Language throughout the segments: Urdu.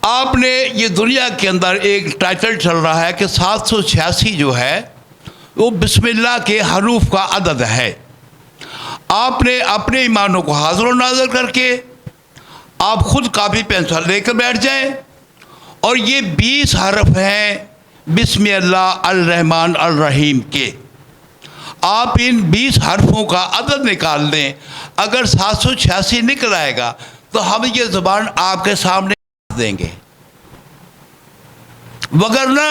آپ نے یہ دنیا کے اندر ایک ٹائٹل چل رہا ہے کہ 786 جو ہے وہ بسم اللہ کے حروف کا عدد ہے. آپ نے اپنے ایمانوں کو حاضر و ناظر کر کے آپ خود کاپی پینسل لے کر بیٹھ جائیں اور یہ 20 حرف ہیں بسم اللہ الرحمن الرحیم کے. آپ ان 20 حرفوں کا عدد نکال دیں. اگر 786 نکل آئے گا تو ہم یہ زبان آپ کے سامنے دیں گے، وگرنہ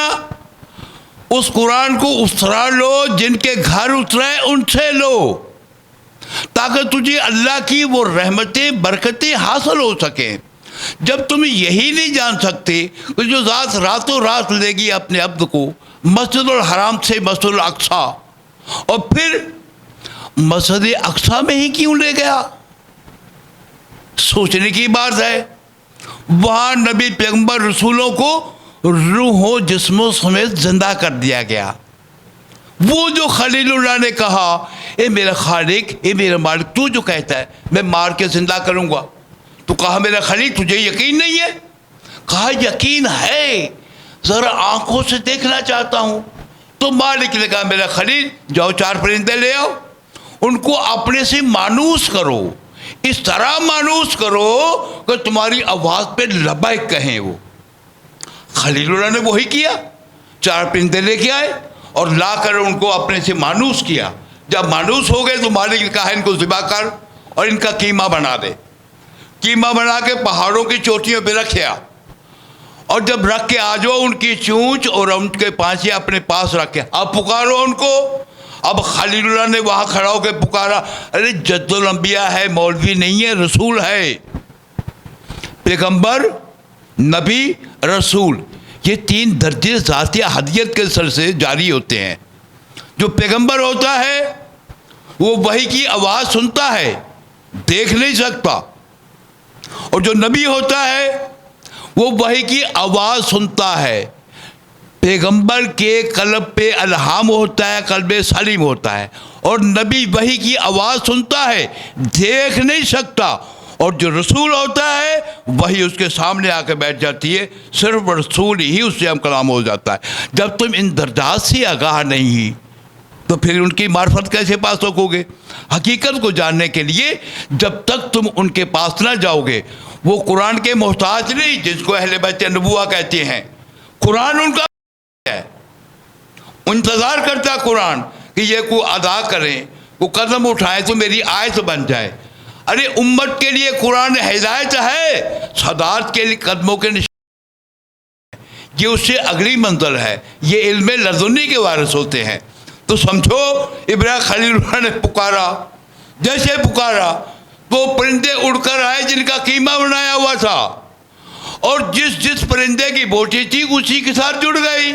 اس قرآن کو اس طرح لو جن کے گھر اترے ان سے لو، تاکہ تجھے اللہ کی وہ رحمتیں برکتیں حاصل ہو سکیں. جب تم یہی نہیں جان سکتے کہ جو ذات راتوں رات لے گی اپنے عبد کو مسجد الحرام سے مسجد الاقصی، اور پھر مسجد اقصی میں ہی کیوں لے گیا؟ سوچنے کی بات ہے. وہاں نبی پیغمبر رسولوں کو روح و جسم و سمیت زندہ کر دیا گیا. وہ جو خلیل اللہ نے کہا اے میرا خالق اے میرا مالک، تو جو کہتا ہے میں مار کے زندہ کروں گا، تو کہا میرا خلیل تجھے یقین نہیں ہے؟ کہا یقین ہے، ذرا آنکھوں سے دیکھنا چاہتا ہوں. تو مالک نے کہا میرا خلیل جاؤ 4 پرندے لے آؤ، ان کو اپنے سے مانوس کرو، اس طرح مانوس کرو کہ تمہاری آواز پہ لبیک کہیں. وہ خلیل اللہ نے وہی کیا، 4 پرندے لے کے آئے اور لا کر ان کو اپنے سے مانوس کیا. جب مانوس ہو گئے تو مالک نے کہا ان کو ذبح کر اور ان کا قیمہ بنا دے. قیمہ بنا کے پہاڑوں کی چوٹیوں پہ رکھیا، اور جب رکھ کے آ جاؤ ان کی چونچ اور ان کے پانچے اپنے پاس رکھے، اب پکارو ان کو. اب خلیل اللہ نے وہاں کھڑا ہو کے پکارا، ارے جد الانبیاء ہے، مولوی نہیں ہے، رسول ہے. پیغمبر، نبی، رسول، یہ 3 درجے ذاتی احدیت کے سر سے جاری ہوتے ہیں. جو پیغمبر ہوتا ہے وہ وحی کی آواز سنتا ہے، دیکھ نہیں سکتا، اور جو نبی ہوتا ہے وہ وحی کی آواز سنتا ہے. پیغمبر کے قلب پہ الہام ہوتا ہے، قلب سلیم ہوتا ہے، اور نبی وحی کی آواز سنتا ہے، دیکھ نہیں سکتا. اور جو رسول ہوتا ہے وہی اس کے سامنے آ کے بیٹھ جاتی ہے، صرف رسول ہی اس سے ہم کلام ہو جاتا ہے. جب تم ان درجات سے آگاہ نہیں تو پھر ان کی معرفت کیسے پا سکو گے؟ حقیقت کو جاننے کے لیے جب تک تم ان کے پاس نہ جاؤ گے، وہ قرآن کے محتاج نہیں جس کو اہل بیت نبوہ کہتے ہیں. قرآن ان کا ہے، انتظار کرتا ہے قرآن کہ یہ کو ادا کریں، وہ قدم اٹھائیں تو میری آیت بن جائے. ارے امت کے لیے قرآن ہدایت ہے، صدارت کے لیے قدموں کے نشان، یہ اس سے اگلی منزل ہے. یہ علم لدنی کے وارث ہوتے ہیں. تو سمجھو ابراہیم خلیل اللہ نے پکارا، جیسے پکارا تو پرندے اڑ کر آئے جن کا قیمہ بنایا ہوا تھا، اور جس پرندے کی بوٹی تھی اسی کے ساتھ جڑ گئی،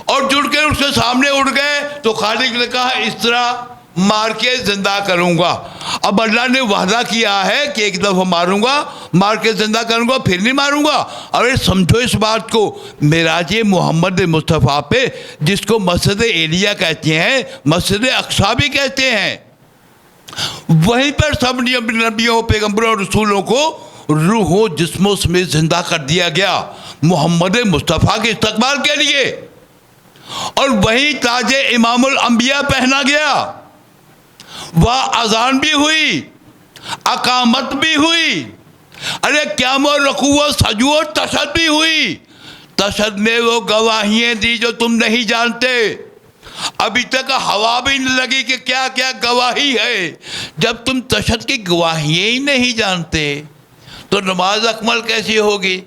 اور جڑ کے اس کے سامنے اڑ گئے. تو خالق نے کہا اس طرح مار کے زندہ کروں گا. اب اللہ نے وعدہ کیا ہے کہ ایک دفعہ ماروں گا، مار کے زندہ کروں گا، پھر نہیں ماروں گا. ارے سمجھو اس بات کو. معراج محمد مصطفیٰ پہ جس کو مسجد ایلیا کہتے ہیں، مسجد اقصی بھی کہتے ہیں، وہیں پر سب نبیوں، پیغمبروں اور رسولوں کو روح و جسم و سمیت زندہ کر دیا گیا محمد مصطفیٰ کے استقبال کے لیے. اور وہیں تاج امام الانبیاء پہنا گیا. وہاں اذان بھی ہوئی، اقامت بھی ہوئی، ارے قیام و رکوع و سجود و تشہد بھی ہوئی. تشہد میں وہ گواہیاں دی جو تم نہیں جانتے. ابھی تک ہوا بھی نہیں لگی کہ کیا کیا گواہی ہے. جب تم تشہد کی گواہیاں ہی نہیں جانتے تو نماز اکمل کیسی ہوگی؟